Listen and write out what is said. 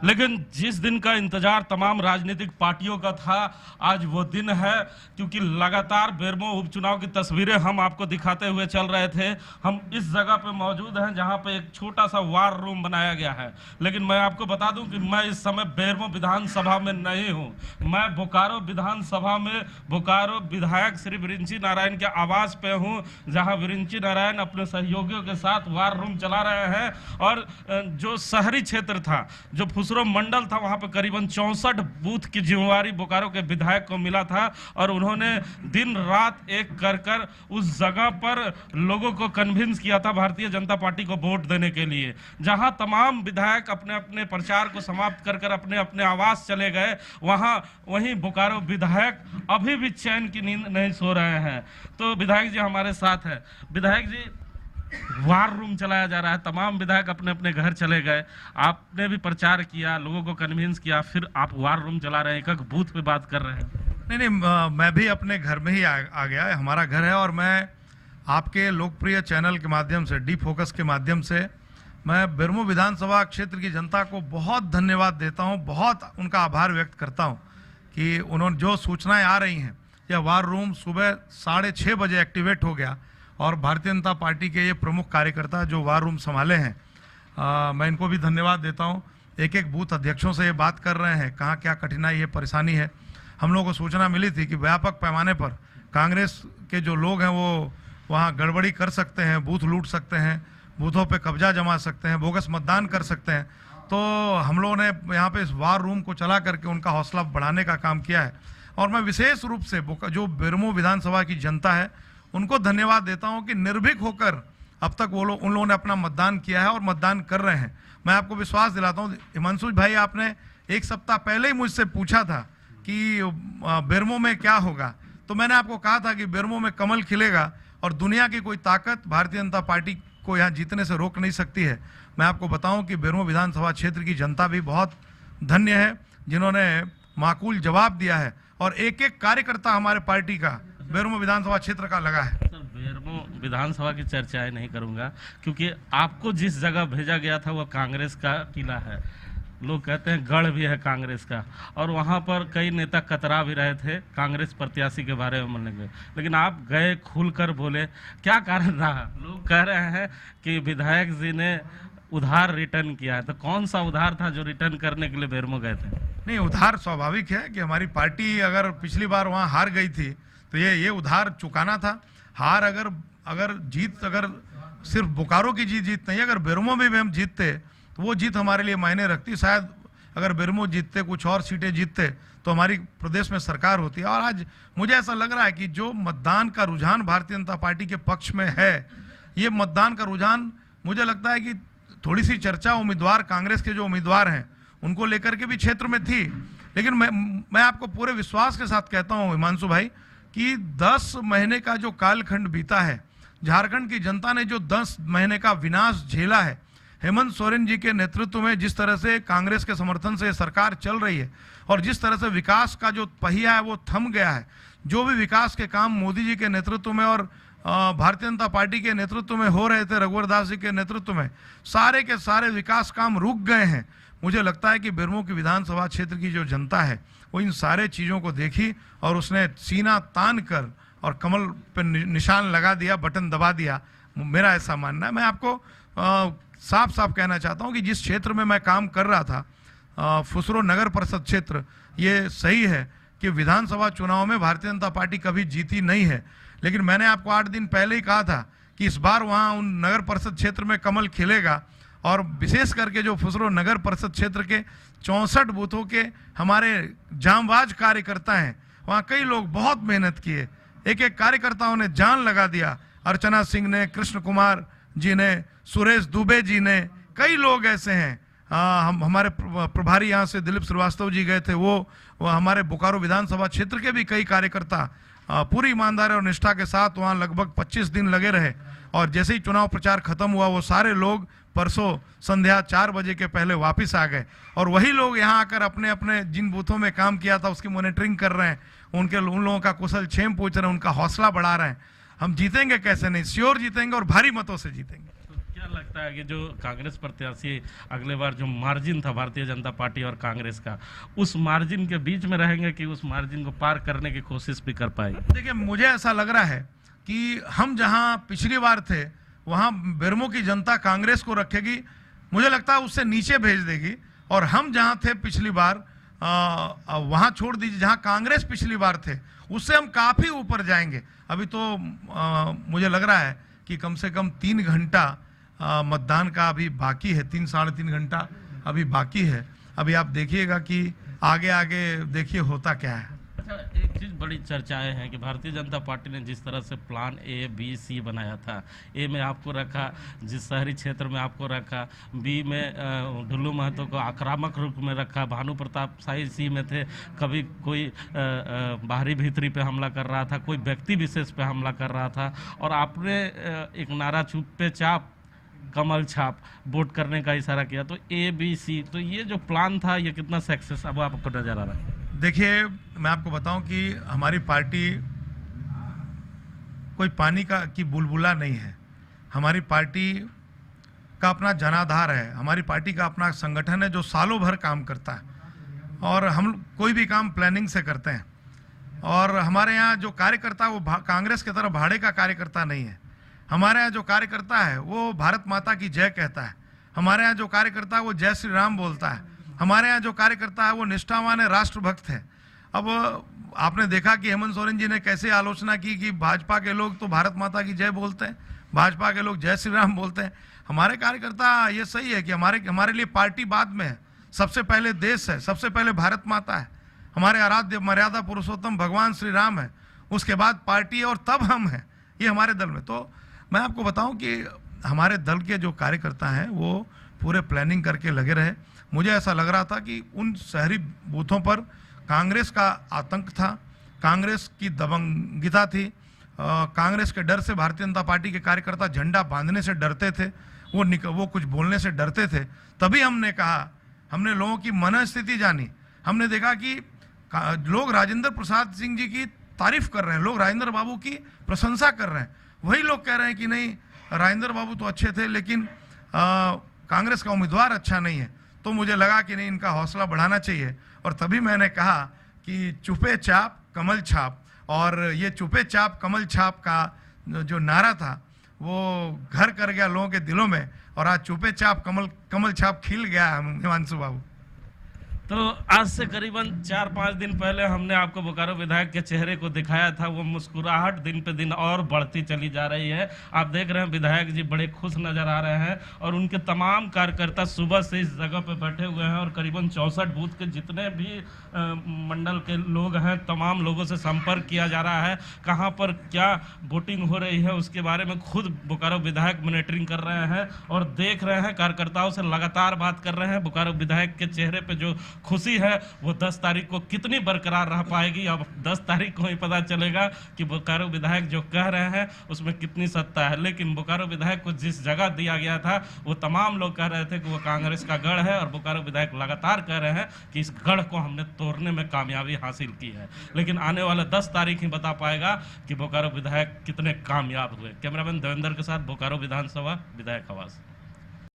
लेकिन जिस दिन का इंतजार तमाम राजनीतिक पार्टियों का था, आज वो दिन है। क्योंकि लगातार बेरमो उपचुनाव की तस्वीरें हम आपको दिखाते हुए चल रहे थे। हम इस जगह पे मौजूद हैं जहां पे एक छोटा सा वार रूम बनाया गया है। लेकिन मैं आपको बता दूं कि मैं इस समय बेरमो विधानसभा में नहीं हूं। मैं बोकारो विधानसभा में बोकारो विधायक श्री विरिंची नारायण के आवास पे हूं, जहां विरिंची नारायण अपने सहयोगियों के साथ वार रूम चला रहे हैं। और जो शहरी क्षेत्र था, जो फुसरो मंडल था, वहां पर करीबन 64 बूथ की जिम्मेवारी बोकारो के विधायक को मिला था। और उन्होंने दिन रात एक कर उस जगह पर लोगों को कन्विंस किया था भारतीय जनता पार्टी को वोट देने के लिए। जहां तमाम विधायक अपने अपने प्रचार को समाप्त कर अपने अपने आवास चले गए, वहीं बोकारो विधायक अभी भी चैन की नींद नहीं सो रहे हैं। तो विधायक जी हमारे साथ है। विधायक जी, वार रूम चलाया जा रहा है, तमाम विधायक अपने अपने घर चले गए, आपने भी प्रचार किया, लोगों को कन्विंस किया, फिर आप वार रूम चला रहे हैं, एक एक बूथ पे बात कर रहे हैं। नहीं, मैं भी अपने घर में ही आ गया है। हमारा घर है और मैं आपके लोकप्रिय चैनल के माध्यम से, डी फोकस के माध्यम से, मैं बेरमो विधानसभा क्षेत्र की जनता को बहुत धन्यवाद देता हूं, बहुत उनका आभार व्यक्त करता हूं कि उन्होंने जो सूचनाएं आ रही हैं। यह वार रूम सुबह 6:30 बजे एक्टिवेट हो गया और भारतीय जनता पार्टी के ये प्रमुख कार्यकर्ता जो वार रूम संभाले हैं, मैं इनको भी धन्यवाद देता हूँ। एक एक बूथ अध्यक्षों से ये बात कर रहे हैं कहाँ क्या कठिनाई है, परेशानी है। हम लोगों को सूचना मिली थी कि व्यापक पैमाने पर कांग्रेस के जो लोग हैं वो वहाँ गड़बड़ी कर सकते हैं, बूथ लूट सकते हैं, बूथों पे कब्जा जमा सकते हैं, बोगस मतदान कर सकते हैं। तो हम लोगों ने यहाँ पे इस वार रूम को चला करके उनका हौसला बढ़ाने का काम किया है। और मैं विशेष रूप से जो बेरमो विधानसभा की जनता है उनको धन्यवाद देता हूं कि निर्भीक होकर अब तक उन लोगों ने अपना मतदान किया है और मतदान कर रहे हैं। मैं आपको विश्वास दिलाता हूं, हिमांशु भाई, आपने एक सप्ताह पहले ही मुझसे पूछा था कि बेरमो में क्या होगा, तो मैंने आपको कहा था कि बेरमो में कमल खिलेगा और दुनिया की कोई ताकत भारतीय जनता पार्टी को यहाँ जीतने से रोक नहीं सकती है। मैं आपको बताऊं कि बेरमो विधानसभा क्षेत्र की जनता भी बहुत धन्य है, जिन्होंने माकूल जवाब दिया है और एक एक कार्यकर्ता हमारे पार्टी का बेरमो विधानसभा क्षेत्र का लगा है। सर, बेरमो विधानसभा की चर्चाएं नहीं करूंगा, क्योंकि आपको जिस जगह भेजा गया था वो कांग्रेस का किला है। लोग कहते हैं गढ़ भी है कांग्रेस का, और वहां पर कई नेता कतरा भी रहे थे कांग्रेस प्रत्याशी के बारे में बोलने के, लेकिन आप गए, खुलकर बोले। क्या कारण रहा? लोग कह रहे हैं कि विधायक जी ने उधार रिटर्न किया है, तो कौन सा उधार था जो रिटर्न करने के लिए बेरमो गए थे? नहीं, उधार स्वाभाविक है कि हमारी पार्टी अगर पिछली बार वहाँ हार गई थी तो ये उधार चुकाना था। हार अगर जीत सिर्फ बोकारो की जीत नहीं, अगर बेरमो में भी हम जीतते तो वो जीत हमारे लिए मायने रखती। शायद अगर बेरमो जीतते, कुछ और सीटें जीतते तो हमारी प्रदेश में सरकार होती है। और आज मुझे ऐसा लग रहा है कि जो मतदान का रुझान भारतीय जनता पार्टी के पक्ष में है, ये मतदान का रुझान, मुझे लगता है कि थोड़ी सी चर्चा उम्मीदवार, कांग्रेस के जो उम्मीदवार हैं उनको लेकर के भी क्षेत्र में थी। लेकिन मैं आपको पूरे विश्वास के साथ कहता हूँ हिमांशु भाई कि 10 महीने का जो कालखंड बीता है, झारखंड की जनता ने जो 10 महीने का विनाश झेला है, हेमंत सोरेन जी के नेतृत्व में जिस तरह से कांग्रेस के समर्थन से सरकार चल रही है और जिस तरह से विकास का जो पहिया है वो थम गया है, जो भी विकास के काम मोदी जी के नेतृत्व में और भारतीय जनता पार्टी के नेतृत्व में हो रहे थे, रघुवर दास जी के नेतृत्व में, सारे के सारे विकास काम रुक गए हैं। मुझे लगता है कि बेरमो की विधानसभा क्षेत्र की जो जनता है वो इन सारे चीज़ों को देखी और उसने सीना तान कर और कमल पर निशान लगा दिया, बटन दबा दिया। मेरा ऐसा मानना है। मैं आपको साफ साफ कहना चाहता हूं कि जिस क्षेत्र में मैं काम कर रहा था, फुसरो नगर परिषद क्षेत्र, ये सही है कि विधानसभा चुनाव में भारतीय जनता पार्टी कभी जीती नहीं है, लेकिन मैंने आपको 8 दिन पहले ही कहा था कि इस बार वहाँ उन नगर परिषद क्षेत्र में कमल खिलेगा। और विशेष करके जो फुसरो नगर परिषद क्षेत्र के 64 बूथों के हमारे जांबाज कार्यकर्ता हैं, वहाँ कई लोग बहुत मेहनत किए, एक एक कार्यकर्ताओं ने जान लगा दिया। अर्चना सिंह ने, कृष्ण कुमार जी ने, सुरेश दुबे जी ने, कई लोग ऐसे हैं। हमारे प्रभारी यहाँ से दिलीप श्रीवास्तव जी गए थे, वो हमारे बोकारो विधानसभा क्षेत्र के भी कई कार्यकर्ता पूरी ईमानदारी और निष्ठा के साथ वहाँ लगभग 25 दिन लगे रहे। और जैसे ही चुनाव प्रचार खत्म हुआ, वो सारे लोग परसों संध्या 4 बजे के पहले वापस आ गए। और वही लोग यहाँ आकर अपने अपने जिन बूथों में काम किया था उसकी मॉनिटरिंग कर रहे हैं, उन लोगों का कुशल क्षेम पूछ रहे हैं, उनका हौसला बढ़ा रहे हैं। हम जीतेंगे कैसे नहीं, श्योर जीतेंगे और भारी मतों से जीतेंगे। तो क्या लगता है कि जो कांग्रेस प्रत्याशी अगले बार जो मार्जिन था भारतीय जनता पार्टी और कांग्रेस का, उस मार्जिन के बीच में रहेंगे कि उस मार्जिन को पार करने की कोशिश भी कर पाएंगे? देखिए, मुझे ऐसा लग रहा है कि हम जहां पिछली बार थे वहां बेरमो की जनता कांग्रेस को रखेगी, मुझे लगता है उससे नीचे भेज देगी। और हम जहां थे पिछली बार वहां छोड़ दीजिए, जहां कांग्रेस पिछली बार थे उससे हम काफी ऊपर जाएंगे। अभी तो मुझे लग रहा है कि कम से कम 3 घंटा मतदान का अभी बाकी है, 3-3.5 घंटा अभी बाकी है। अभी आप देखिएगा कि आगे आगे देखिए होता क्या है। अच्छा, एक चीज़ बड़ी चर्चाएं हैं कि भारतीय जनता पार्टी ने जिस तरह से प्लान ए बी सी बनाया था, ए में आपको रखा, जिस शहरी क्षेत्र में आपको रखा, बी में ढुल्लू महतो को आक्रामक रूप में रखा, भानु प्रताप शाही सी में थे, कभी कोई बाहरी भीतरी पे हमला कर रहा था, कोई व्यक्ति विशेष पे हमला कर रहा था, और आपने एक नारा चुप्पे चाप कमल छाप वोट करने का इशारा किया। तो ए बी सी, तो ये जो प्लान था ये कितना सक्सेस अब आपको नजर आ रहा है? देखिए, मैं आपको बताऊं कि हमारी पार्टी कोई पानी की बुलबुला नहीं है। हमारी पार्टी का अपना जनाधार है, हमारी पार्टी का अपना संगठन है जो सालों भर काम करता है, और हम कोई भी काम प्लानिंग से करते हैं। और हमारे यहाँ जो कार्यकर्ता है वो कांग्रेस की तरह भाड़े का कार्यकर्ता नहीं है। हमारे यहाँ जो कार्यकर्ता है वो भारत माता की जय कहता है। हमारे यहाँ जो कार्यकर्ता है वो जय श्री राम बोलता है। हमारे यहाँ जो कार्यकर्ता है वो निष्ठावान है, राष्ट्रभक्त है। अब आपने देखा कि हेमंत सोरेन जी ने कैसे आलोचना की कि भाजपा के लोग तो भारत माता की जय बोलते हैं, भाजपा के लोग जय श्री राम बोलते हैं। हमारे कार्यकर्ता, ये सही है कि हमारे लिए पार्टी बाद में है, सबसे पहले देश है, सबसे पहले भारत माता है, हमारे आराध्य मर्यादा पुरुषोत्तम भगवान श्री राम है, उसके बाद पार्टी और तब हम हैं। ये हमारे दल में, तो मैं आपको बताऊं कि हमारे दल के जो कार्यकर्ता हैं वो पूरे प्लानिंग करके लगे रहे। मुझे ऐसा लग रहा था कि उन शहरी बूथों पर कांग्रेस का आतंक था, कांग्रेस की दबंगिता थी, कांग्रेस के डर से भारतीय जनता पार्टी के कार्यकर्ता झंडा बांधने से डरते थे, वो कुछ बोलने से डरते थे। तभी हमने कहा, हमने लोगों की मनस्थिति जानी, हमने देखा कि लोग राजेंद्र प्रसाद सिंह जी की तारीफ कर रहे हैं, लोग राजेंद्र बाबू की प्रशंसा कर रहे हैं। वही लोग कह रहे हैं कि नहीं, राजेंद्र बाबू तो अच्छे थे लेकिन कांग्रेस का उम्मीदवार अच्छा नहीं है। तो मुझे लगा कि नहीं, इनका हौसला बढ़ाना चाहिए, और तभी मैंने कहा कि चुपे चाप कमल छाप। और ये चुपे चाप कमल छाप का जो नारा था वो घर कर गया लोगों के दिलों में, और आज चुपे चाप कमल छाप खिल गया हिमांशु बाबू। तो आज से करीबन 4-5 दिन पहले हमने आपको बोकारो विधायक के चेहरे को दिखाया था, वो मुस्कुराहट दिन पे दिन और बढ़ती चली जा रही है। आप देख रहे हैं विधायक जी बड़े खुश नजर आ रहे हैं, और उनके तमाम कार्यकर्ता सुबह से इस जगह पे बैठे हुए हैं, और करीबन 64 बूथ के जितने भी मंडल के लोग हैं, तमाम लोगों से संपर्क किया जा रहा है। कहाँ पर क्या वोटिंग हो रही है उसके बारे में खुद बोकारो विधायक मॉनिटरिंग कर रहे हैं और देख रहे हैं, कार्यकर्ताओं से लगातार बात कर रहे हैं। बोकारो विधायक के चेहरे पे जो खुशी है वो 10 तारीख को कितनी बरकरार रह पाएगी, अब 10 तारीख को ही पता चलेगा कि बोकारो विधायक जो कह रहे हैं उसमें कितनी सत्ता है। लेकिन बोकारो विधायक को जिस जगह दिया गया था वो तमाम लोग कह रहे थे कि वो कांग्रेस का गढ़ है, और बोकारो विधायक लगातार कह रहे हैं कि इस गढ़ को हमने तोड़ने में कामयाबी हासिल की है। लेकिन आने वाला 10 तारीख ही बता पाएगा कि बोकारो विधायक कितने कामयाब हुए। कैमरामैन देवेंद्र के साथ बोकारो विधानसभा, विधायक आवास।